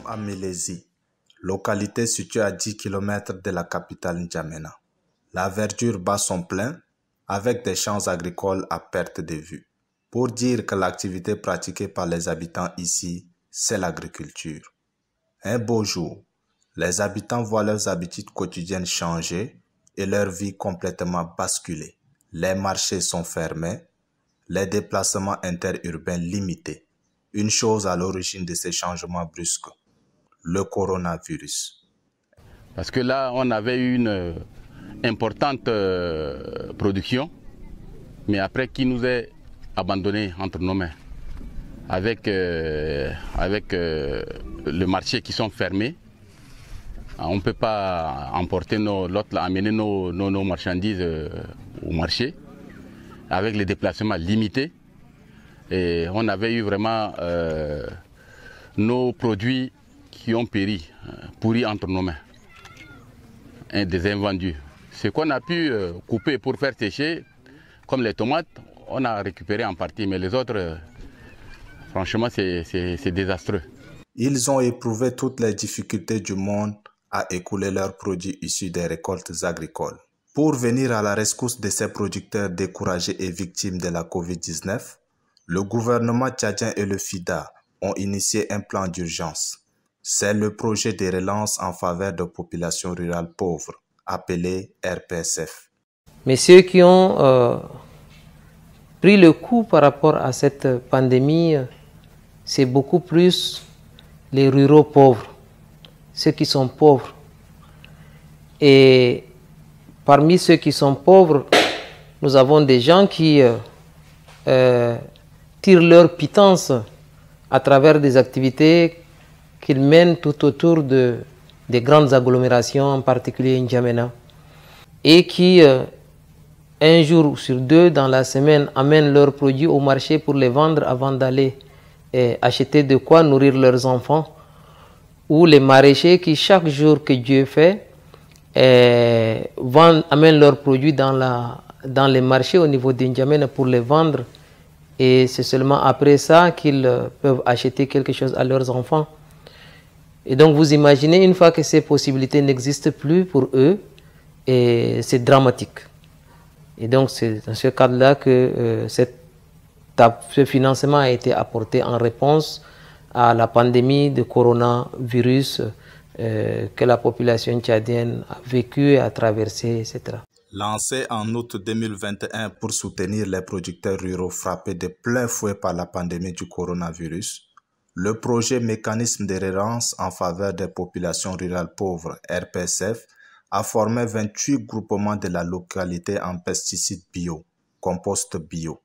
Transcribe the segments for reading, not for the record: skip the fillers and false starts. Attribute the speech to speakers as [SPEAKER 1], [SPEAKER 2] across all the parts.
[SPEAKER 1] à Mélésie, localité située à 10 km de la capitale N'Djamena. La verdure bat son plein avec des champs agricoles à perte de vue. Pour dire que l'activité pratiquée par les habitants ici, c'est l'agriculture. Un beau jour, les habitants voient leurs habitudes quotidiennes changer et leur vie complètement basculer. Les marchés sont fermés, les déplacements interurbains limités. Une chose à l'origine de ces changements brusques, le coronavirus.
[SPEAKER 2] Parce que là, on avait une importante production, mais après qui nous est abandonné entre nos mains. Avec le marché qui sont fermés, on ne peut pas emporter amener nos marchandises au marché, avec les déplacements limités. Et on avait eu vraiment nos produits qui ont pourri entre nos mains, des invendus. Ce qu'on a pu couper pour faire sécher, comme les tomates, on a récupéré en partie, mais les autres, franchement, c'est désastreux.
[SPEAKER 1] Ils ont éprouvé toutes les difficultés du monde à écouler leurs produits issus des récoltes agricoles. Pour venir à la rescousse de ces producteurs découragés et victimes de la Covid-19, le gouvernement tchadien et le FIDA ont initié un plan d'urgence. C'est le projet de relance en faveur de populations rurales pauvres, appelé RPSF.
[SPEAKER 3] Mais ceux qui ont pris le coup par rapport à cette pandémie, c'est beaucoup plus les ruraux pauvres, ceux qui sont pauvres. Et parmi ceux qui sont pauvres, nous avons des gens qui tirent leur pitance à travers des activités qu'ils mènent tout autour des grandes agglomérations, en particulier N'Djamena, et qui, un jour sur deux dans la semaine, amènent leurs produits au marché pour les vendre avant d'aller acheter de quoi nourrir leurs enfants, ou les maraîchers qui, chaque jour que Dieu fait, amènent leurs produits dans les marchés au niveau d'N'Djamena pour les vendre, et c'est seulement après ça qu'ils peuvent acheter quelque chose à leurs enfants. Et donc vous imaginez, une fois que ces possibilités n'existent plus pour eux, et c'est dramatique. Et donc c'est dans ce cadre-là que ce financement a été apporté en réponse à la pandémie de coronavirus que la population tchadienne a vécue et a traversée, etc.
[SPEAKER 1] Lancé en août 2021 pour soutenir les producteurs ruraux frappés de plein fouet par la pandémie du coronavirus, le projet Mécanisme de relance en faveur des populations rurales pauvres, RPSF, a formé 28 groupements de la localité en pesticides bio, compost bio.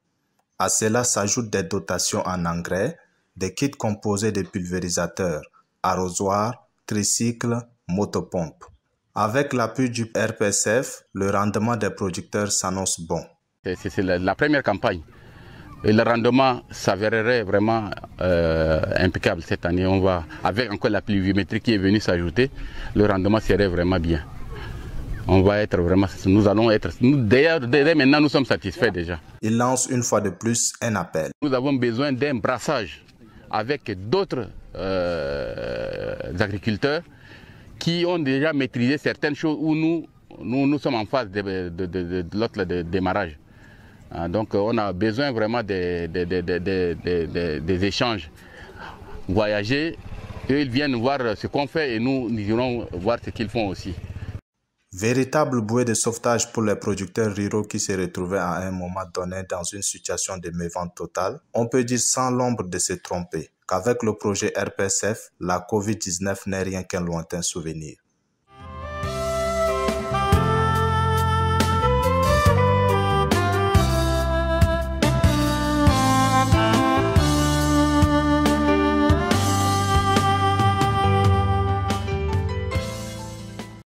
[SPEAKER 1] À cela s'ajoutent des dotations en engrais, des kits composés de pulvérisateurs, arrosoirs, tricycles, motopompes. Avec l'appui du RPSF, le rendement des producteurs s'annonce bon.
[SPEAKER 2] C'est la première campagne. Et le rendement s'avérerait vraiment impeccable cette année. Avec encore la pluviométrie qui est venue s'ajouter, le rendement serait vraiment bien. D'ailleurs, dès maintenant, nous sommes satisfaits déjà.
[SPEAKER 1] Il lance une fois de plus un appel.
[SPEAKER 2] Nous avons besoin d'un brassage avec d'autres agriculteurs qui ont déjà maîtrisé certaines choses où nous sommes en phase de l'autre démarrage. Donc on a besoin vraiment des échanges. Voyager, eux ils viennent voir ce qu'on fait et nous irons voir ce qu'ils font aussi.
[SPEAKER 1] Véritable bouée de sauvetage pour les producteurs ruraux qui se retrouvaient à un moment donné dans une situation de mévente totale. On peut dire sans l'ombre de se tromper qu'avec le projet RPSF, la Covid-19 n'est rien qu'un lointain souvenir.